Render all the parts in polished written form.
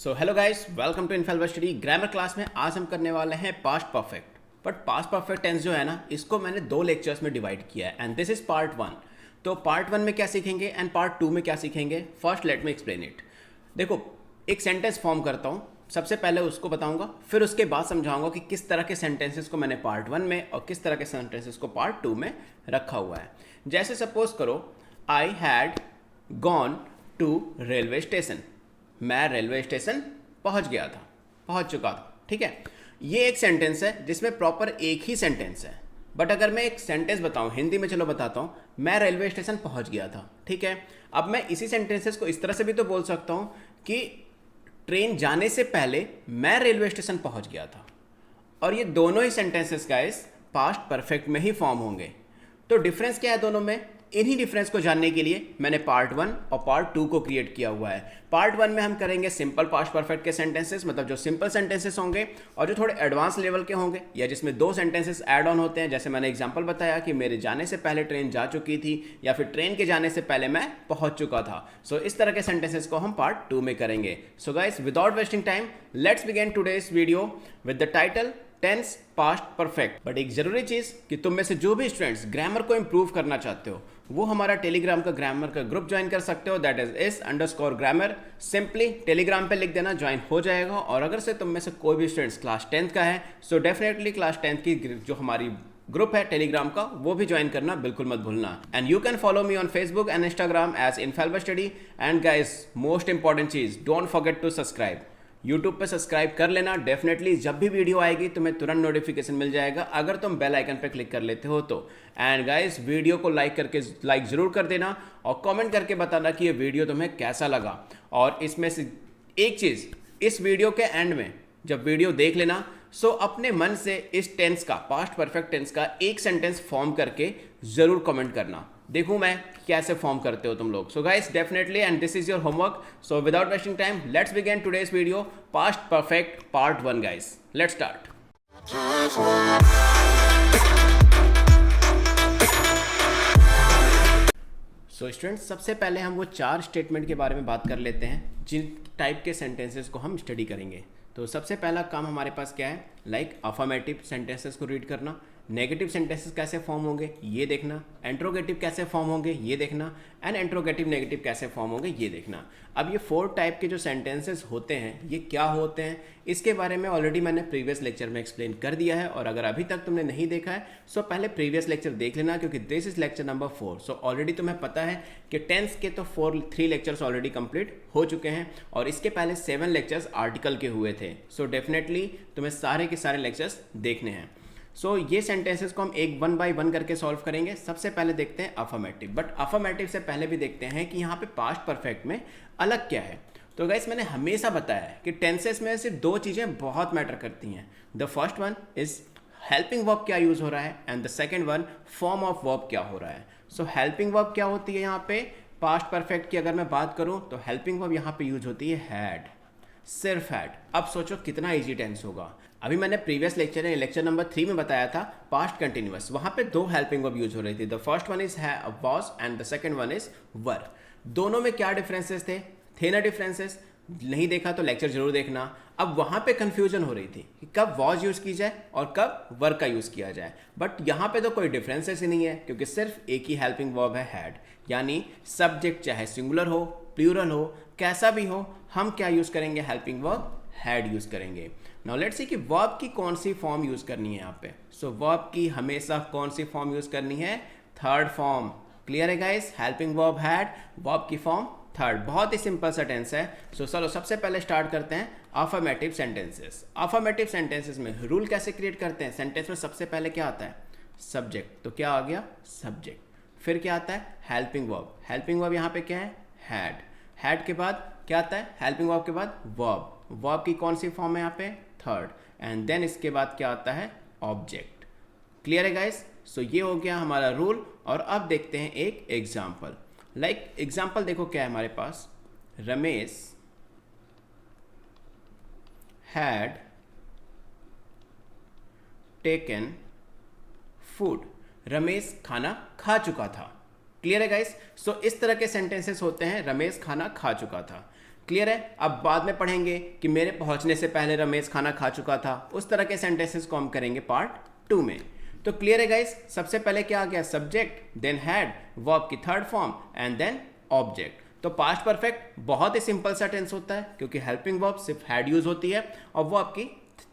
So hello guys, welcome to infallible study grammar class में। आज हम करने वाले हैं past perfect. But past perfect tense जो है ना, इसको मैंने दो लेक्चर्स में डिवाइड किया है एंड दिस इज पार्ट 1। तो पार्ट 1 में क्या सीखेंगे एंड पार्ट 2 में क्या सीखेंगे। First let me explain it. देखो, एक सेंटेंस फॉर्म करता हूँ, सबसे पहले उसको बताऊंगा, फिर उसके बाद समझाऊंगा कि किस तरह के सेंटेंसेस को मैंने पार्ट 1 में और किस तरह के सेंटेंसेस को पार्ट 2 में रखा हुआ है। जैसे सपोज करो, I had gone to railway station. मैं रेलवे स्टेशन पहुंच गया था, पहुंच चुका था। ठीक है, ये एक सेंटेंस है जिसमें प्रॉपर एक ही सेंटेंस है। बट अगर मैं एक सेंटेंस बताऊं हिंदी में, चलो बताता हूं, मैं रेलवे स्टेशन पहुंच गया था। ठीक है, अब मैं इसी सेंटेंसेस को इस तरह से भी तो बोल सकता हूं कि ट्रेन जाने से पहले मैं रेलवे स्टेशन पहुंच गया था। और ये दोनों ही सेंटेंसेस गाइस पास्ट परफेक्ट में ही फॉर्म होंगे। तो डिफरेंस क्या है दोनों में? इन्हीं डिफरेंस को जानने के लिए मैंने पार्ट 1 और पार्ट 2 को क्रिएट किया हुआ है। पार्ट 1 में हम करेंगे सिंपल पास्ट परफेक्ट के सेंटेंसेस, मतलब जो सिंपल सेंटेंसेस होंगे और जो थोड़े एडवांस लेवल के होंगे, या जिसमें दो सेंटेंसेस ऐड ऑन होते हैं। जैसे मैंने एग्जांपल बताया कि मेरे जाने से पहले ट्रेन जा चुकी थी, या फिर ट्रेन के जाने से पहले मैं पहुंच चुका था। सो इस तरह के सेंटेंसेस को हम पार्ट 2 में करेंगे। So guys, without wasting time, let's begin today's video with the title tense past perfect. But एक जरूरी चीज कि तुम में से जो भी स्टूडेंट्स ग्रामर को इंप्रूव करना चाहते हो, वो हमारा टेलीग्राम का ग्रामर का ग्रुप ज्वाइन कर सकते हो। That is is_grammar। Simply Telegram पे लिख देना, ज्वाइन हो जाएगा। और अगर से तुम में से कोई भी स्टूडेंट्स क्लास 10th का है, सो डेफिनेटली क्लास 10th की जो हमारी ग्रुप है टेलीग्राम का, वो भी ज्वाइन करना बिल्कुल मत भूलना। And you can follow me on Facebook and Instagram as infallible study. And guys, most important चीज, don't forget to subscribe. YouTube पे सब्सक्राइब कर लेना डेफिनेटली। जब भी वीडियो आएगी तुम्हें तुरंत नोटिफिकेशन मिल जाएगा अगर तुम बेल आइकन पे क्लिक कर लेते हो तो। एंड गाइस, वीडियो को लाइक जरूर कर देना और कमेंट करके बताना कि ये वीडियो तुम्हें कैसा लगा। और इसमें से एक चीज़, इस वीडियो के एंड में जब वीडियो देख लेना, सो अपने मन से इस टेंस का, पास्ट परफेक्ट टेंस का एक सेंटेंस फॉर्म करके ज़रूर कमेंट करना। देखूं मैं कैसे फॉर्म करते हो तुम लोग। So guys, definitely, and this is your homework. So without wasting time, let's begin today's video past perfect part 1 guys. Let's start. So students, सबसे पहले हम वो 4 स्टेटमेंट के बारे में बात कर लेते हैं जिन टाइप के सेंटेंसेस को हम स्टडी करेंगे। तो सबसे पहला काम हमारे पास क्या है? लाइक अफर्मेटिव सेंटेंसेस को रीड करना, नेगेटिव सेंटेंसेस कैसे फॉर्म होंगे ये देखना, इंट्रोगेटिव कैसे फॉर्म होंगे ये देखना, एंड इंट्रोगेटिव नेगेटिव कैसे फॉर्म होंगे ये देखना। अब ये 4 टाइप के जो सेंटेंसेस होते हैं, ये क्या होते हैं, इसके बारे में ऑलरेडी मैंने प्रीवियस लेक्चर में एक्सप्लेन कर दिया है। और अगर अभी तक तुमने नहीं देखा है, सो पहले प्रीवियस लेक्चर देख लेना, क्योंकि this is lecture number 4। So already तुम्हें पता है कि टेंस के तो 3 लेक्चर्स ऑलरेडी कंप्लीट हो चुके हैं, और इसके पहले 7 लेक्चर्स आर्टिकल के हुए थे। सो डेफिनेटली तुम्हें सारे के सारे लेक्चर्स देखने हैं। सो ये सेंटेंसेस को हम एक 1 बाय 1 करके सॉल्व करेंगे। सबसे पहले देखते हैं अफर्मेटिव। बट अफर्मेटिव से पहले भी देखते हैं कि यहाँ पे पास्ट परफेक्ट में अलग क्या है। तो गाइस, मैंने हमेशा बताया है कि टेंसेस में सिर्फ 2 चीज़ें बहुत मैटर करती हैं। The first one is helping verb क्या यूज़ हो रहा है, and the second one form of verb क्या हो रहा है। सो हेल्पिंग वर्ब क्या होती है यहाँ पे पास्ट परफेक्ट की अगर मैं बात करूँ, तो हेल्पिंग वर्ब यहाँ पे यूज होती है हैड, सिर्फ हैड। अब सोचो कितना इजी टेंस होगा। अभी मैंने प्रीवियस लेक्चर नंबर 3 में बताया था पास्ट कंटिन्यूअस, वहां पे 2 हेल्पिंग वर्ब यूज हो रही थी। The first one is was and the second one is were. दोनों में क्या डिफरेंसेस थे ना डिफरेंसेस? नहीं देखा तो लेक्चर जरूर देखना। अब वहां पे कंफ्यूजन हो रही थी कि कब वॉज यूज की जाए और कब वर का यूज किया जाए। बट यहाँ पे तो कोई डिफरेंसेस ही नहीं है, क्योंकि सिर्फ एक ही हेल्पिंग वर्ब है हैड। यानी सब्जेक्ट चाहे सिंगुलर हो, प्लूरल हो, कैसा भी हो, हम क्या यूज करेंगे? हेल्पिंग वर्ब हैड यूज करेंगे। नाउ लेट्स सी कि वर्ब की कौन सी फॉर्म यूज करनी है यहाँ पे। सो वर्ब की हमेशा कौन सी फॉर्म यूज करनी है? Third form. क्लियर है guys? Helping verb had, verb की फॉर्म थर्ड। बहुत ही सिंपल सा टेंस है। सो चलो सबसे पहले स्टार्ट करते हैं अफर्मेटिव सेंटेंसेस। अफर्मेटिव सेंटेंसेस में रूल कैसे क्रिएट करते हैं? सेंटेंस में सबसे पहले क्या आता है? सब्जेक्ट। तो क्या आ गया? सब्जेक्ट। फिर क्या आता है? Helping verb. हेल्पिंग वर्ब यहाँ पे क्या है? हैड। हैड के बाद क्या आता है? हेल्पिंग वर्ब के बाद वर्ब। वर्ब की कौन सी फॉर्म है यहाँ पे? थर्ड। एंड देन इसके बाद क्या आता है? ऑब्जेक्ट। क्लियर है गाइस? सो ये हो गया हमारा रूल। और अब देखते हैं एक एग्जाम्पल। लाइक एग्जाम्पल देखो क्या है हमारे पास। Ramesh had taken food. Ramesh खाना खा चुका था। क्लियर है गाइस? सो इस तरह के सेंटेंसेस होते हैं, रमेश खाना खा चुका था। क्लियर है। अब बाद में पढ़ेंगे कि मेरे पहुंचने से पहले रमेश खाना खा चुका था, उस तरह के सेंटेंसेस को हम करेंगे पार्ट 2 में। तो क्लियर है गाइस, सबसे पहले क्या आ गया, सब्जेक्ट, देन हैड, वर्ब की third form and then object. तो पास्ट परफेक्ट बहुत ही सिंपल सा टेंस होता है क्योंकि हेल्पिंग वर्ब सिर्फ हैड यूज होती है और वर्ब की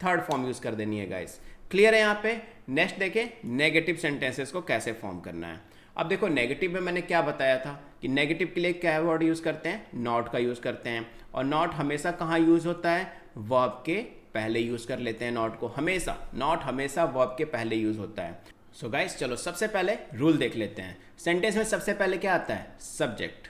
थर्ड फॉर्म यूज कर देनी है गाइस। क्लियर है यहाँ पे। नेक्स्ट देखें नेगेटिव सेंटेंसेस को कैसे फॉर्म करना है। अब देखो नेगेटिव में मैंने क्या बताया था कि नेगेटिव के लिए क्या वर्ड यूज करते हैं, नॉट का यूज करते हैं, और नॉट हमेशा कहाँ यूज होता है, वर्ब के पहले यूज कर लेते हैं नॉट को, हमेशा नॉट हमेशा वर्ब के पहले यूज होता है। सो गाइस चलो सबसे पहले रूल देख लेते हैं। सेंटेंस में सबसे पहले क्या आता है, subject,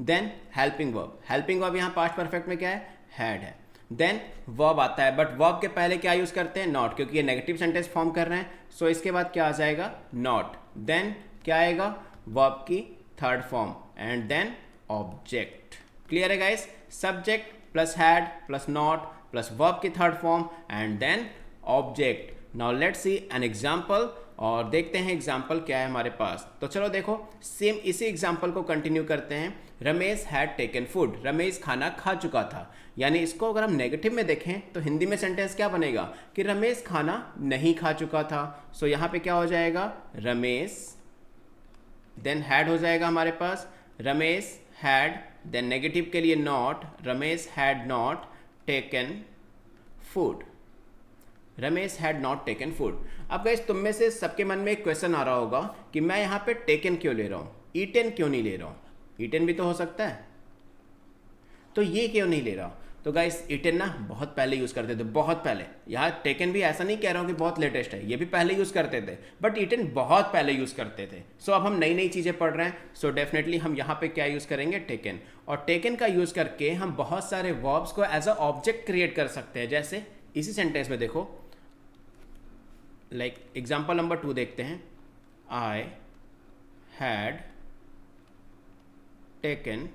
then helping verb. Helping verb यहाँ पास्ट परफेक्ट में क्या है, हैड है। देन वर्ब आता है, बट वर्ब के पहले क्या यूज करते हैं, नॉट, क्योंकि ये नेगेटिव सेंटेंस फॉर्म कर रहे हैं। सो इसके बाद क्या आ जाएगा, नॉट, देन क्या आएगा, वर्ब की third form and then object. Clear है guys, subject plus had plus not plus verb की third form and then object. Now let's see an example, और देखते हैं एग्जाम्पल क्या है हमारे पास। तो चलो देखो सेम इसी एग्जाम्पल को कंटिन्यू करते हैं। Ramesh had taken food, Ramesh खाना खा चुका था। यानी इसको अगर हम नेगेटिव में देखें तो हिंदी में सेंटेंस क्या बनेगा कि रमेश खाना नहीं खा चुका था। सो यहाँ पे क्या हो जाएगा, रमेश, देन हैड हो जाएगा हमारे पास, रमेश हैड, देन नेगेटिव के लिए not, Ramesh had not taken food, Ramesh had not taken food. अब गाइस तुम में से सबके मन में एक क्वेश्चन आ रहा होगा कि मैं यहाँ पे टेकन क्यों ले रहा हूँ, ईटन क्यों नहीं ले रहा हूँ। ईटन भी तो हो सकता है, तो ये क्यों नहीं ले रहा। तो गाइस ईटन ना बहुत पहले यूज़ करते थे, बहुत पहले। यहाँ टेकन भी ऐसा नहीं कह रहा हूँ कि बहुत लेटेस्ट है, ये भी पहले यूज़ करते थे, बट ईटन बहुत पहले यूज़ करते थे। सो अब हम नई नई चीज़ें पढ़ रहे हैं, सो डेफिनेटली हम यहाँ पे क्या यूज़ करेंगे, टेकन। और टेकन का यूज़ करके हम बहुत सारे वर्ब्स को एज अ ऑब्जेक्ट क्रिएट कर सकते हैं। जैसे इसी सेंटेंस में देखो, लाइक एग्जाम्पल नंबर 2 देखते हैं, I had taken,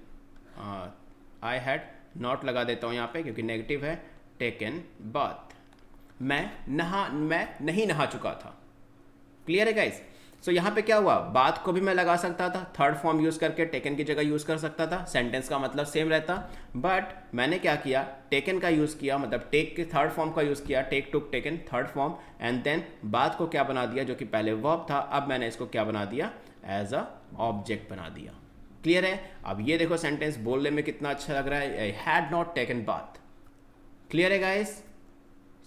I had not लगा देता हूँ यहाँ पे क्योंकि नेगेटिव है, टेकन बाथ, मैं नहीं नहा चुका था। क्लियर है गाइस। सो यहाँ पे क्या हुआ, बात को भी मैं लगा सकता था, थर्ड फॉर्म यूज करके टेकन की जगह यूज कर सकता था, सेंटेंस का मतलब सेम रहता, बट मैंने क्या किया, टेकन का यूज किया, मतलब टेक के थर्ड फॉर्म का यूज किया, take took taken third form, and then बात को क्या बना दिया, जो कि पहले वर्ब था, अब मैंने इसको क्या बना दिया, एज अ ऑब्जेक्ट बना दिया। क्लियर है। अब ये देखो सेंटेंस बोलने में कितना अच्छा लग रहा है, I had not taken bath. Clear है गाइस,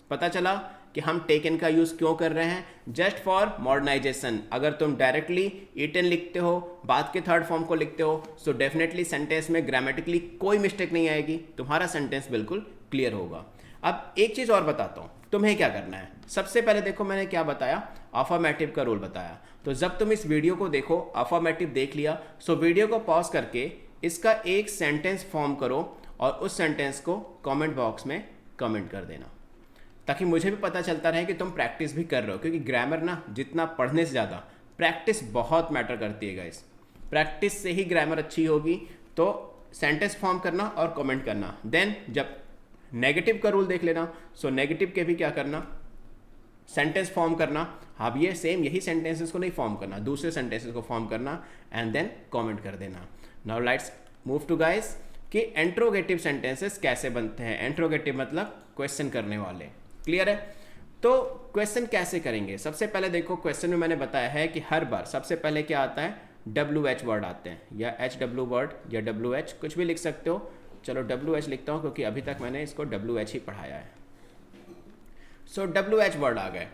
पता चला कि हम टेकन का यूज क्यों कर रहे हैं, जस्ट फॉर मॉडर्नाइजेशन। अगर तुम डायरेक्टली ईटन लिखते हो, बात के थर्ड फॉर्म को लिखते हो, सो डेफिनेटली सेंटेंस में ग्रामेटिकली कोई मिस्टेक नहीं आएगी, तुम्हारा सेंटेंस बिल्कुल क्लियर होगा। अब एक चीज और बताता हूं, तुम्हें क्या करना है। सबसे पहले देखो मैंने क्या बताया, अफर्मेटिव का रूल बताया। तो जब तुम इस वीडियो को देखो, अफर्मेटिव देख लिया, सो वीडियो को पॉज करके इसका एक सेंटेंस फॉर्म करो और उस सेंटेंस को कमेंट बॉक्स में कमेंट कर देना, ताकि मुझे भी पता चलता रहे कि तुम प्रैक्टिस भी कर रहे हो। क्योंकि ग्रामर ना जितना पढ़ने से ज़्यादा प्रैक्टिस बहुत मैटर करती है गाइस। प्रैक्टिस से ही ग्रामर अच्छी होगी। तो सेंटेंस फॉर्म करना और कमेंट करना। देन जब नेगेटिव का रूल देख लेना, सो नेगेटिव के भी क्या करना, सेंटेंस फॉर्म करना। अब ये सेम यही सेंटेंसेस को नहीं फॉर्म करना, दूसरे सेंटेंसेस को फॉर्म करना एंड देन कमेंट कर देना। Now let's move to guys कि इंट्रोगेटिव सेंटेंसेस कैसे बनते हैं। इंट्रोगेटिव मतलब क्वेश्चन करने वाले। क्लियर है। तो क्वेश्चन कैसे करेंगे, सबसे पहले देखो क्वेश्चन में मैंने बताया है कि हर बार सबसे पहले क्या आता है, WH वर्ड आते हैं, या HW वर्ड या WH कुछ भी लिख सकते हो। चलो WH लिखता हूँ क्योंकि अभी तक मैंने इसको WH ही पढ़ाया है। सो WH वर्ड आ गए।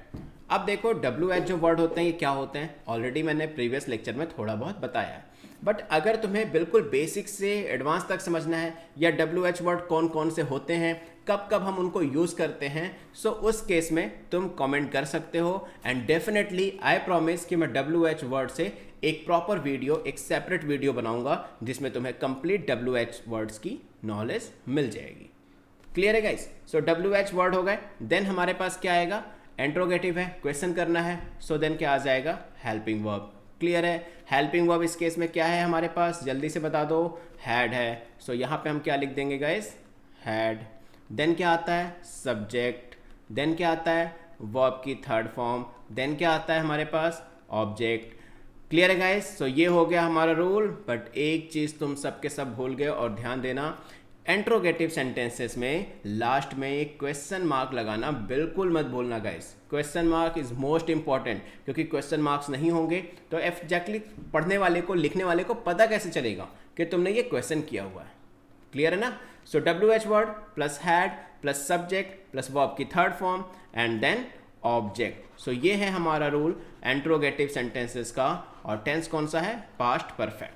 अब देखो WH जो वर्ड होते हैं ये क्या होते हैं, ऑलरेडी मैंने प्रीवियस लेक्चर में थोड़ा बहुत बताया है, बट अगर तुम्हें बिल्कुल बेसिक से एडवांस तक समझना है या WH वर्ड कौन कौन से होते हैं, कब कब हम उनको यूज़ करते हैं, सो उस केस में तुम कमेंट कर सकते हो। एंड डेफिनेटली आई प्रॉमिस कि मैं WH वर्ड से एक प्रॉपर वीडियो, एक सेपरेट वीडियो बनाऊंगा जिसमें तुम्हें कंप्लीट WH वर्ड्स की नॉलेज मिल जाएगी। क्लियर है गाइस। सो WH वर्ड हो गए। देन हमारे पास क्या आएगा, इंट्रोगेटिव है, क्वेश्चन करना है, सो देन क्या आ जाएगा, हेल्पिंग वर्ब। क्लियर है। हेल्पिंग वर्ब इस केस में क्या है हमारे पास, जल्दी से बता दो, हैड है। सो यहाँ पे हम क्या लिख देंगे गाइस, हैड। देन क्या आता है, सब्जेक्ट। देन क्या आता है, वर्ब की थर्ड फॉर्म। देन क्या आता है हमारे पास, ऑब्जेक्ट। क्लियर है गाइस। सो ये हो गया हमारा रूल, बट एक चीज़ तुम सब के सब भूल गए और ध्यान देना, इंट्रोगेटिव सेंटेंसेस में लास्ट में एक क्वेश्चन मार्क लगाना बिल्कुल मत भूलना guys. Question mark is most important, क्योंकि क्वेश्चन मार्क्स नहीं होंगे तो एग्जैक्टली पढ़ने वाले को, लिखने वाले को पता कैसे चलेगा कि तुमने ये क्वेश्चन किया हुआ है। क्लियर है ना? So WH word plus had plus subject plus verb की third form and then object. So ये है हमारा रूल इंट्रोगेटिव सेंटेंसेस का, और टेंस कौन सा है? Past perfect.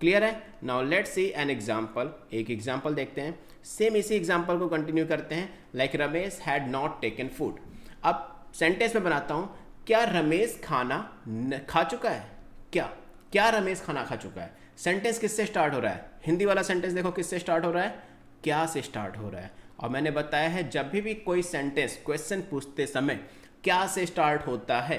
क्लियर है? Now let's see an example. एक एग्जाम्पल देखते हैं, सेम इसी एग्जाम्पल को कंटिन्यू करते हैं। Like Ramesh had not taken food. अब सेंटेंस में बनाता हूँ, क्या रमेश खाना खा चुका है? क्या रमेश खाना खा चुका है? सेंटेंस किससे स्टार्ट हो रहा है? हिंदी वाला सेंटेंस देखो किससे स्टार्ट हो रहा है? क्या से स्टार्ट हो रहा है। और मैंने बताया है जब भी कोई सेंटेंस क्वेश्चन पूछते समय क्या से स्टार्ट होता है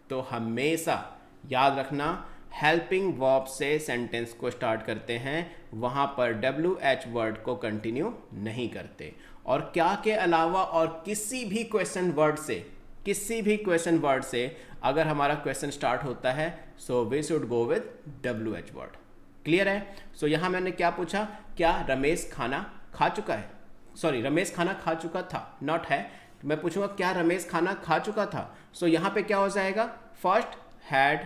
तो हमेशा याद रखना हेल्पिंग वर्ब से सेंटेंस को स्टार्ट करते हैं, वहाँ पर WH वर्ड को कंटिन्यू नहीं करते। और क्या के अलावा और किसी भी क्वेश्चन वर्ड से अगर हमारा क्वेश्चन स्टार्ट होता है so we should go with WH word. Clear है? सो यहाँ मैंने क्या पूछा, क्या रमेश खाना खा चुका है? सॉरी, रमेश खाना खा चुका था, नॉट है। मैं पूछूंगा क्या रमेश खाना खा चुका था? सो यहाँ पे क्या हो जाएगा? फर्स्ट हैड,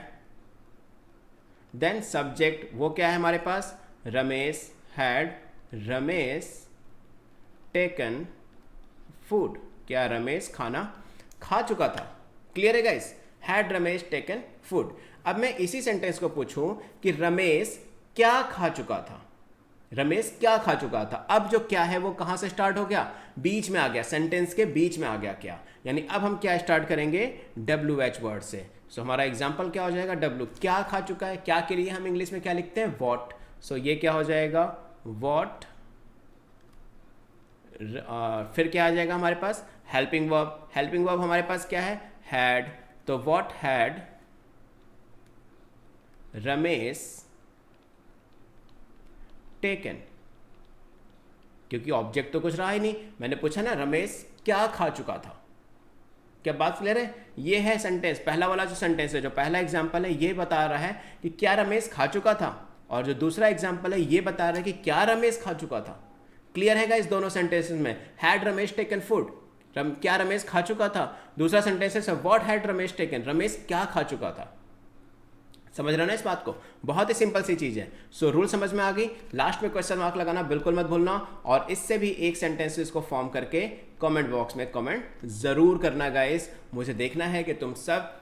देन सब्जेक्ट, वो क्या है हमारे पास? Ramesh had Ramesh taken food. क्या रमेश खाना खा चुका था? क्लियर है guys? Had Ramesh taken food. अब मैं इसी सेंटेंस को पूछूं कि रमेश क्या खा चुका था? रमेश क्या खा चुका था? अब जो क्या है वो कहां से स्टार्ट हो गया? बीच में आ गया, सेंटेंस के बीच में आ गया क्या, यानी अब हम क्या स्टार्ट करेंगे? WH वर्ड से। सो हमारा एग्जाम्पल क्या हो जाएगा? W, क्या खा चुका है। क्या के लिए हम इंग्लिश में क्या लिखते हैं? वॉट। सो ये क्या हो जाएगा? वॉट। फिर क्या आ जाएगा हमारे पास? Helping verb. हेल्पिंग वर्ब हमारे पास क्या है? हैड। तो वॉट हैड रमेश टेकन, क्योंकि ऑब्जेक्ट तो कुछ रहा ही नहीं। मैंने पूछा ना रमेश क्या खा चुका था। क्या बात क्लियर है? ये है सेंटेंस, पहला वाला जो सेंटेंस है, जो पहला एग्जांपल है ये बता रहा है कि क्या रमेश खा चुका था, और जो दूसरा एग्जांपल है ये बता रहा है कि क्या रमेश खा चुका था। क्लियर है इस दोनों सेंटेंसेस में? हैड रमेश टेकन फूड, क्या रमेश खा चुका था। दूसरा सेंटेंस है what had Ramesh taken, Ramesh क्या खा चुका था। समझ रहे हो ना इस बात को? बहुत ही सिंपल सी चीज़ है। सो रूल समझ में आ गई। लास्ट में क्वेश्चन मार्क लगाना बिल्कुल मत भूलना, और इससे भी एक सेंटेंसेस को फॉर्म करके कमेंट बॉक्स में कमेंट जरूर करना गाइस। मुझे देखना है कि तुम सब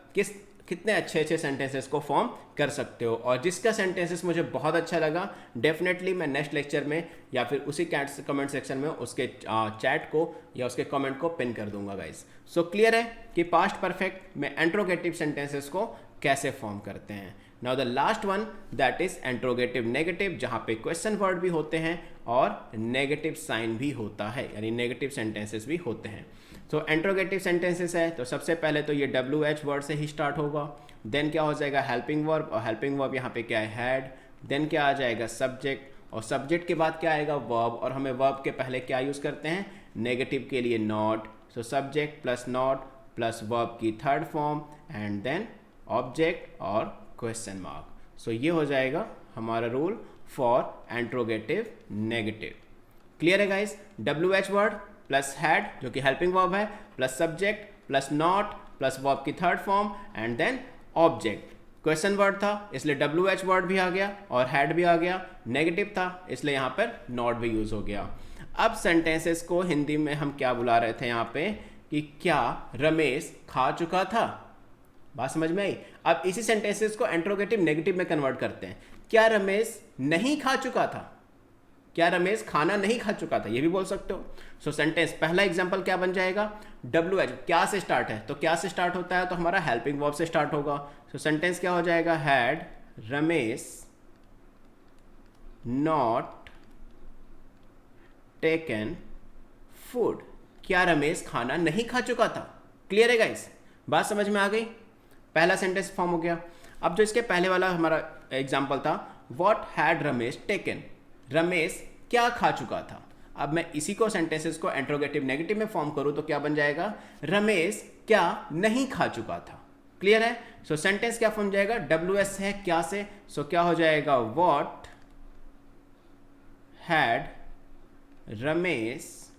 कितने अच्छे अच्छे सेंटेंसेस को फॉर्म कर सकते हो, और जिसका सेंटेंसेस मुझे बहुत अच्छा लगा डेफिनेटली मैं नेक्स्ट लेक्चर में या फिर उसी कमेंट सेक्शन में उसके चैट को या उसके कमेंट को पिन कर दूंगा गाइस। सो क्लियर है कि पास्ट परफेक्ट में इंट्रोगेटिव सेंटेंसेस को कैसे फॉर्म करते हैं। Now the last one that is interrogative negative, जहाँ पे क्वेश्चन वर्ड भी होते हैं और नेगेटिव साइन भी होता है, यानी नेगेटिव सेंटेंसेस भी होते हैं। तो इंट्रोगेटिव सेंटेंसेस है तो सबसे पहले तो ये WH वर्ड से ही स्टार्ट होगा, देन क्या हो जाएगा? हेल्पिंग वर्ब, और हेल्पिंग वर्ब यहाँ पे क्या है? हैड। देन क्या आ जाएगा? सब्जेक्ट, और सब्जेक्ट के बाद क्या आएगा? वर्ब, और हमें वर्ब के पहले क्या यूज़ करते हैं? नेगेटिव के लिए not. So subject plus not plus verb की third form and then object और क्वेश्चन मार्क। सो ये हो जाएगा हमारा rule for interrogative negative. Clear है guys? WH word plus had जो कि हेल्पिंग वर्ब है, plus subject plus not plus verb की third form and then object. Question word था इसलिए WH वर्ड भी आ गया और हैड भी आ गया। नेगेटिव था इसलिए यहाँ पर नॉट भी यूज हो गया। अब सेंटेंसेस को हिंदी में हम क्या बुला रहे थे यहाँ पे कि क्या रमेश खा चुका था। बात समझ में आई? अब इसी सेंटेंसेस को इंट्रोगेटिव नेगेटिव में कन्वर्ट करते हैं। क्या रमेश नहीं खा चुका था? क्या रमेश खाना नहीं खा चुका था, ये भी बोल सकते हो। सो सेंटेंस पहला एग्जांपल क्या बन जाएगा? WH क्या से स्टार्ट है, तो क्या से स्टार्ट होता है तो हमारा हेल्पिंग वर्ब से स्टार्ट होगा। सो सेंटेंस क्या हो जाएगा? Had Ramesh not taken food, क्या रमेश खाना नहीं खा चुका था। क्लियर है गाइस? बात समझ में आ गई? पहला सेंटेंस फॉर्म हो गया। अब जो इसके पहले वाला हमारा एग्जांपल था what had Ramesh taken, Ramesh क्या खा चुका था। अब मैं इसी को सेंटेंसेस को इंट्रोगेटिव नेगेटिव में फॉर्म करूं तो क्या बन जाएगा? रमेश क्या नहीं खा चुका था। क्लियर है? सो सेंटेंस क्या फॉर्म जाएगा? WS है क्या से, सो क्या हो जाएगा? What had Ramesh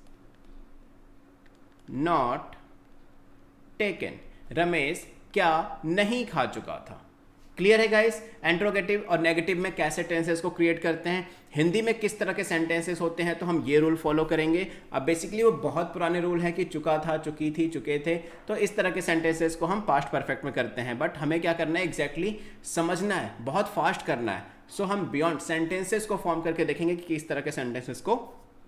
not taken, Ramesh क्या नहीं खा चुका था। क्लियर है गाइस? इंट्रोगेटिव और नेगेटिव में कैसे टेंसेस को क्रिएट करते हैं, हिंदी में किस तरह के सेंटेंसेस होते हैं, तो हम ये रूल फॉलो करेंगे। अब बेसिकली वो बहुत पुराने रूल है कि चुका था, चुकी थी, चुके थे, तो इस तरह के सेंटेंसेस को हम पास्ट परफेक्ट में करते हैं। बट हमें क्या करना है, एग्जैक्टली समझना है, बहुत फास्ट करना है। सो हम बियॉन्ड सेंटेंसेस को फॉर्म करके देखेंगे कि किस तरह के सेंटेंसेस को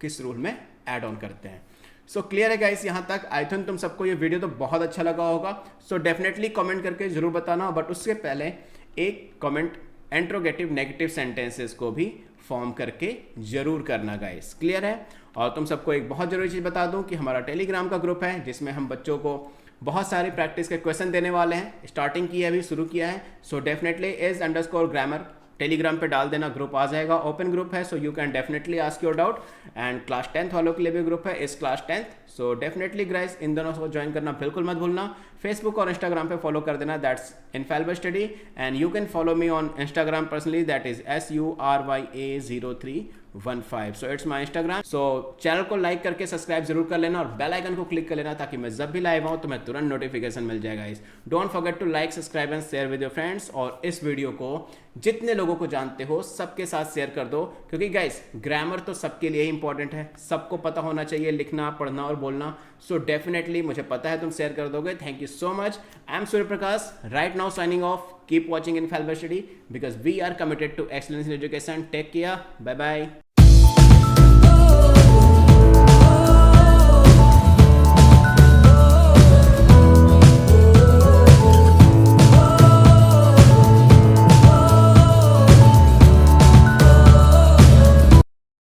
किस रूल में ऐड ऑन करते हैं। सो क्लियर है गाइस यहाँ तक? आई थिंक तुम सबको ये वीडियो तो बहुत अच्छा लगा होगा। सो डेफिनेटली कमेंट करके जरूर बताना, बट उससे पहले एक कमेंट इंट्रोगेटिव नेगेटिव सेंटेंसेस को भी फॉर्म करके जरूर करना गाइस। क्लियर है? और तुम सबको एक बहुत जरूरी चीज़ बता दूं कि हमारा टेलीग्राम का ग्रुप है जिसमें हम बच्चों को बहुत सारी प्रैक्टिस के क्वेश्चन देने वाले हैं। स्टार्टिंग की है, अभी शुरू किया है। सो डेफिनेटली is_grammar टेलीग्राम पे डाल देना, ग्रुप आ जाएगा। ओपन ग्रुप है, so you can definitely ask your doubt. And class 10th वालों के लिए भी ग्रुप है, इस class 10th। So definitely guys in दोनों को ज्वाइन करना बिल्कुल मत भूलना। फेसबुक और इंस्टाग्राम पे फॉलो कर देना, that's infallible study. And you can follow me on Instagram personally, that is SURYA0315। So it's my Instagram. So channel को लाइक करके सब्सक्राइब जरूर कर लेना और बेल आइकन को क्लिक कर लेना ताकि मैं जब भी लाइव आऊँ तो मैं तुरंत नोटिफिकेशन मिल जाएगा। इस don't forget to like, subscribe and share with your friends. और इस वीडियो को जितने लोगों को जानते हो सबके साथ शेयर कर दो, क्योंकि गाइस ग्रामर तो सबके लिए ही इंपॉर्टेंट है, सबको पता होना चाहिए लिखना, पढ़ना और बोलना। सो डेफिनेटली मुझे पता है तुम शेयर कर दोगे। Thank you so much. I am Surya Prakash, right now signing off. Keep watching infallible study because we are committed to excellence in education. Take care, bye bye.